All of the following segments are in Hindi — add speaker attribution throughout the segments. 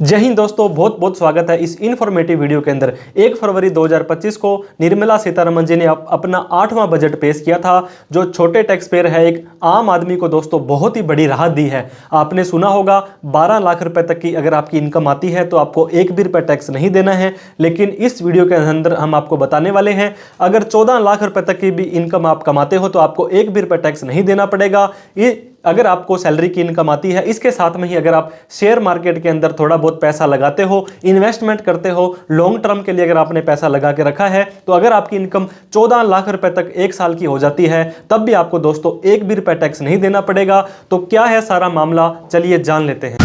Speaker 1: जय हिंद दोस्तों, बहुत बहुत स्वागत है इस इन्फॉर्मेटिव वीडियो के अंदर। 1 फरवरी 2025 को निर्मला सीतारमण जी ने अपना 8वां बजट पेश किया था, जो छोटे टैक्स पेयर है, एक आम आदमी को दोस्तों बहुत ही बड़ी राहत दी है। आपने सुना होगा 12 लाख रुपए तक की अगर आपकी इनकम आती है तो आपको एक भी रुपये टैक्स नहीं देना है। लेकिन इस वीडियो के अंदर हम आपको बताने वाले हैं, अगर 14 लाख रुपए तक की भी इनकम आप कमाते हो तो आपको एक भी रुपये टैक्स नहीं देना पड़ेगा। ये अगर आपको सैलरी की इनकम आती है, इसके साथ में ही अगर आप शेयर मार्केट के अंदर थोड़ा बहुत पैसा लगाते हो, इन्वेस्टमेंट करते हो, लॉन्ग टर्म के लिए अगर आपने पैसा लगा के रखा है, तो अगर आपकी इनकम 14 लाख रुपए तक एक साल की हो जाती है, तब भी आपको दोस्तों एक भी रुपये टैक्स नहीं देना पड़ेगा। तो क्या है सारा मामला, चलिए जान लेते हैं।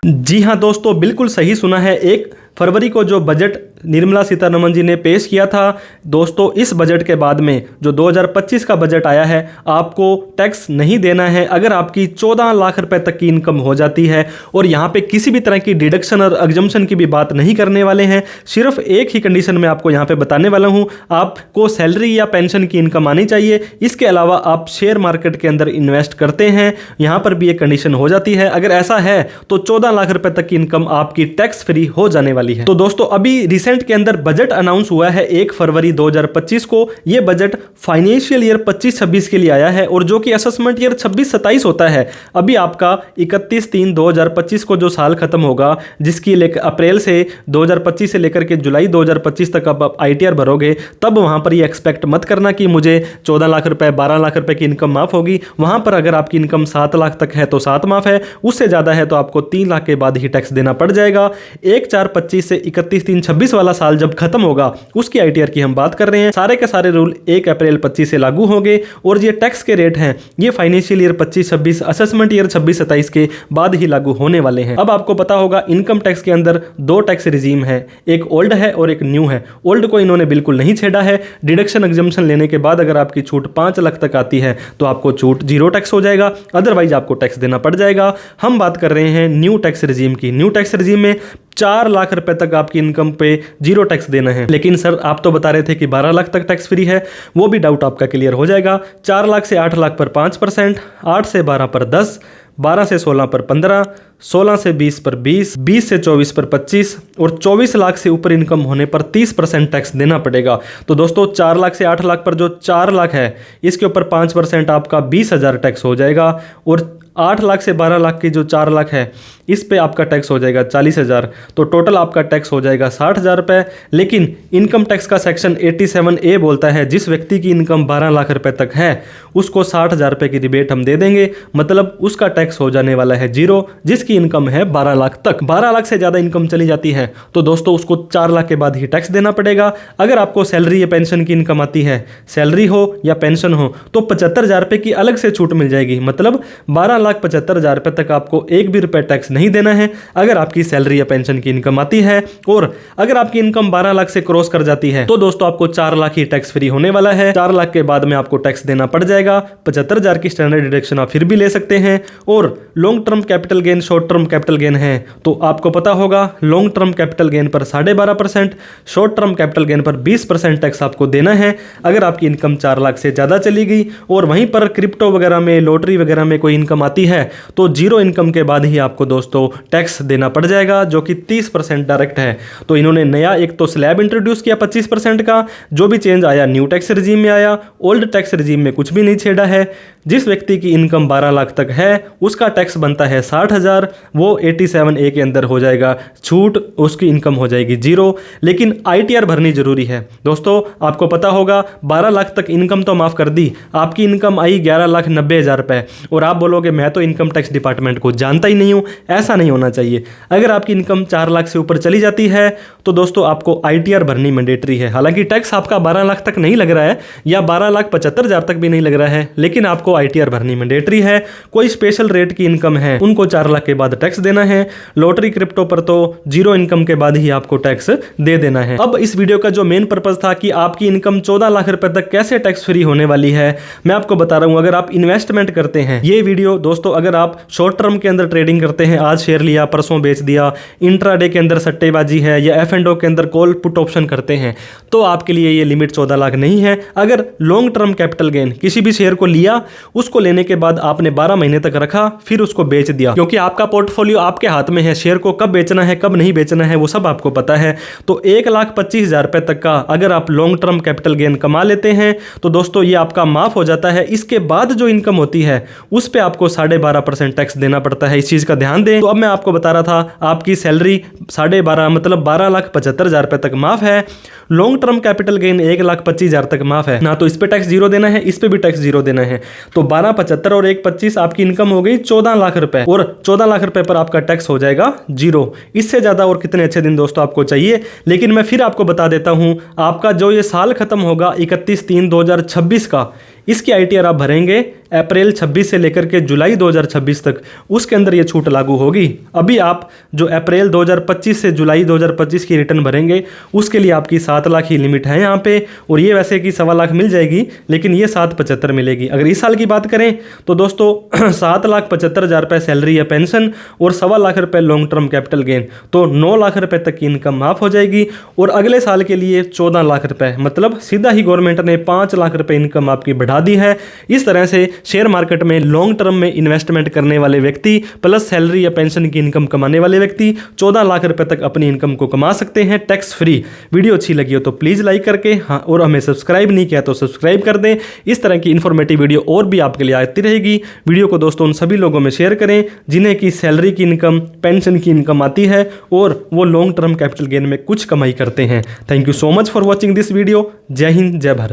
Speaker 1: जी हाँ दोस्तों, बिल्कुल सही सुना है। 1 फरवरी को जो बजट निर्मला सीतारमण जी ने पेश किया था दोस्तों, इस बजट के बाद में जो 2025 का बजट आया है, आपको टैक्स नहीं देना है अगर आपकी 14 लाख रुपए तक की इनकम हो जाती है। और यहाँ पे किसी भी तरह की डिडक्शन और एग्जम्पशन की भी बात नहीं करने वाले हैं। सिर्फ एक ही कंडीशन में आपको यहाँ पे बताने वाला हूँ, आपको सैलरी या पेंशन की इनकम आनी चाहिए। इसके अलावा आप शेयर मार्केट के अंदर इन्वेस्ट करते हैं, यहाँ पर भी एक कंडीशन हो जाती है। अगर ऐसा है तो 14 लाख रुपए तक की इनकम आपकी टैक्स फ्री हो जाने वाली है। तो दोस्तों अभी रिसेंट के अंदर बजट अनाउंस हुआ है 1 फरवरी 2025 को। यह बजट फाइनेंशियल ईयर 25-26 के लिए आया है, और जो कि असेसमेंट ईयर 26-27 होता है। अभी आपका 31/3/2025 को जो साल खत्म होगा, जिसकी अप्रैल से 2025 से लेकर के जुलाई 2025 तक आप ITR भरोगे, तब वहां पर ये एक्सपेक्ट मत करना कि मुझे 14 लाख रुपए 12 लाख रुपए की इनकम माफ होगी। वहां पर अगर आपकी इनकम 7 लाख तक है तो 7 माफ है, उससे ज्यादा है तो आपको 3 लाख के बाद ही टैक्स देना पड़ जाएगा। 1/4/25 से 31/3/26 वाला साल जब खत्म होगा, उसकी ITR की हम बात कर रहे हैं। सारे के सारे रूल 1 अप्रैल 25 से लागू होंगे, और ये टैक्स के रेट हैं, ये फाइनेंशियल ईयर 25-26 असेसमेंट ईयर 26-27 के बाद ही लागू होने वाले हैं। अब आपको पता होगा इनकम टैक्स के अंदर 2 टैक्स रिजीम है, एक ओल्ड है और एक न्यू है। ओल्ड को इन्होंने बिल्कुल नहीं छेड़ा है। डिडक्शन एग्जम्पशन लेने के बाद अगर आपकी छूट 5 लाख तक आती है तो आपको छूट 0 टैक्स हो जाएगा, अदरवाइज आपको टैक्स देना पड़ जाएगा। हम बात कर रहे हैं न्यू टैक्स रिजीम की। न्यू टैक्स रिजीम में 4 लाख रुपए तक आपकी इनकम पे 0 टैक्स देना है। लेकिन सर आप तो बता रहे थे कि 12 लाख तक टैक्स फ्री है, वो भी डाउट आपका क्लियर हो जाएगा। 4 लाख से 8 लाख पर 5%, 8 से 12 पर 10, 12 से 16 पर 15, 16 से 20 पर 20, 20 से 24 पर 25, और 24 लाख से ऊपर इनकम होने पर 30% टैक्स देना पड़ेगा। तो दोस्तों 4 लाख से 8 लाख पर जो 4 लाख है, इसके ऊपर 5% आपका 20,000 टैक्स हो जाएगा, और 8 लाख से 12 लाख की जो 4 लाख है, इस पे आपका टैक्स हो जाएगा 40,000। तो टोटल आपका टैक्स हो जाएगा 60,000 रुपये। लेकिन इनकम टैक्स का सेक्शन 87A बोलता है, जिस व्यक्ति की इनकम 12 लाख रुपए तक है उसको 60,000 रुपये की रिबेट हम दे देंगे, मतलब उसका टैक्स हो जाने वाला है 0। जिसकी इनकम है 12 लाख तक, 12 लाख से ज़्यादा इनकम चली जाती है तो दोस्तों उसको 4 लाख के बाद ही टैक्स देना पड़ेगा। अगर आपको सैलरी या पेंशन की इनकम आती है, सैलरी हो या पेंशन हो, तो 75,000 रुपये की अलग से छूट मिल जाएगी, मतलब 12,75,000 रुपये तक आपको एक भी रुपये टैक्स नहीं देना है अगर आपकी सैलरी या पेंशन की इनकम आती है। और अगर आपकी इनकम 12 लाख से क्रॉस कर जाती है तो दोस्तों आपको 4 लाख ही टैक्स फ्री होने वाला है। 4 लाख के बाद में आपको टैक्स देना पड़ जाएगा। 75,000 की स्टैंडर्ड डिडक्शन आप फिर भी ले सकते हैं। और long term capital gain, short term capital gain है, तो आपको पता होगा लॉन्ग टर्म कैपिटल गेन पर 12.5%, शॉर्ट टर्म कैपिटल गेन पर 20% टैक्स आपको देना है अगर आपकी इनकम 4 लाख से ज़्यादा चली गई। और वहीं पर क्रिप्टो वगैरह में, लॉटरी वगैरह में कोई इनकम आती है तो 0 इनकम के बाद ही आपको दोस्तों टैक्स देना पड़ जाएगा, जो कि 30% डायरेक्ट है। तो इन्होंने नया एक तो स्लैब इंट्रोड्यूस किया 25% का, जो भी चेंज आया न्यू टैक्स रिजीम में आया। ओल्ड टैक्स रिजीम में कुछ भी नहीं छेड़ा है। जिस व्यक्ति की इनकम 12 लाख तक है उसका टैक्स बनता है 60,000, वो 87A के अंदर हो जाएगा, छूट उसकी इनकम हो जाएगी 0। लेकिन ITR भरनी जरूरी है दोस्तों। आपको पता होगा 12 लाख तक इनकम तो माफ कर दी, आपकी इनकम आई 11,90,000 रुपये, और आप बोलोगे मैं तो इनकम टैक्स डिपार्टमेंट को जानता ही नहीं हूँ। ऐसा नहीं होना चाहिए। अगर आपकी इनकम 4 लाख से ऊपर चली जाती है तो दोस्तों आपको ITR भरनी मैंडेटरी है। हालांकि टैक्स आपका 12 लाख तक नहीं लग रहा है, या 12,75,000 तक भी नहीं लग रहा है, लेकिन आपको ITR भरनी मैंडेटरी है। कोई स्पेशल रेट की इनकम है उनको 4 लाख के बाद टैक्स देना है। लॉटरी क्रिप्टो पर तो 0 इनकम के बाद ही आपको टैक्स दे देना है। अब इस वीडियो का जो मेन पर्पज था कि आपकी इनकम 14 लाख रुपए तक कैसे टैक्स फ्री होने वाली है, मैं आपको बता रहा हूं। अगर आप इन्वेस्टमेंट करते हैं, ये वीडियो दोस्तों अगर आप शॉर्ट टर्म के अंदर ट्रेडिंग करते हैं, आज शेयर लिया परसों बेच दिया, इंट्राडे के अंदर सट्टेबाजी है, या F&O के अंदर कॉल पुट ऑप्शन करते हैं, तो आपके लिए ये लिमिट 14 लाख नहीं है। अगर लॉन्ग टर्म कैपिटल गेन किसी भी शेयर को लिया, उसको लेने के बाद आपने 12 महीने तक रखा, फिर उसको बेच दिया, क्योंकि आपका पोर्टफोलियो आपके हाथ में है, शेयर को कब बेचना है कब नहीं बेचना है वो सब आपको पता है। तो 1,25,000 रुपए तक का अगर आप लॉन्ग टर्म कैपिटल गेन कमा लेते हैं तो दोस्तों ये आपका माफ हो जाता है। इसके बाद जो इनकम होती है उस पे आपको 12.5% टैक्स देना पड़ता है, इस चीज का ध्यान दें। तो अब मैं आपको बता रहा था आपकी सैलरी 12.5 मतलब 12,75,000 रुपए तक माफ है। लॉन्ग टर्म कैपिटल गेन 1,25,000 तक माफ है ना, तो इस पे टैक्स जीरो देना है, इस पे भी टैक्स जीरो देना है। तो 12,75 और 1,25 आपकी इनकम हो गई 14 लाख रुपए, और 14 लाख रुपए पर आपका टैक्स हो जाएगा जीरो। इससे ज्यादा और कितने अच्छे दिन दोस्तों आपको चाहिए। लेकिन मैं फिर आपको बता देता हूं, आपका जो ये साल खत्म होगा 31/3/2026 का, इसकी ITR आप भरेंगे अप्रैल 26 से लेकर के जुलाई 2026 तक, उसके अंदर ये छूट लागू होगी। अभी आप जो अप्रैल 2025 से जुलाई 2025 की रिटर्न भरेंगे उसके लिए आपकी 7 लाख ही लिमिट है यहाँ पे, और ये वैसे कि 1.25 लाख मिल जाएगी, लेकिन ये 775 मिलेगी। अगर इस साल की बात करें तो दोस्तों 7,75,000 रुपये सैलरी या पेंशन और 1.25 लाख रुपये लॉन्ग टर्म कैपिटल गेन, तो 9 लाख रुपये तक की इनकम माफ हो जाएगी। और अगले साल के लिए 14 लाख रुपये, मतलब सीधा ही गवर्नमेंट ने 5 लाख रुपये इनकम आपकी बढ़ा दी है। इस तरह से शेयर मार्केट में लॉन्ग टर्म में इन्वेस्टमेंट करने वाले व्यक्ति प्लस सैलरी या पेंशन की इनकम कमाने वाले व्यक्ति 14 लाख रुपए तक अपनी इनकम को कमा सकते हैं टैक्स फ्री। वीडियो अच्छी लगी हो तो प्लीज लाइक करके हाँ, और हमें सब्सक्राइब नहीं किया तो सब्सक्राइब कर दें। इस तरह की इन्फॉर्मेटिव वीडियो और भी आपके लिए आती रहेगी। वीडियो को दोस्तों उन सभी लोगों में शेयर करें जिन्हें की सैलरी की इनकम, पेंशन की इनकम आती है और वो लॉन्ग टर्म कैपिटल गेन में कुछ कमाई करते हैं। Thank you so much for watching this video. जय हिंद, जय भारत।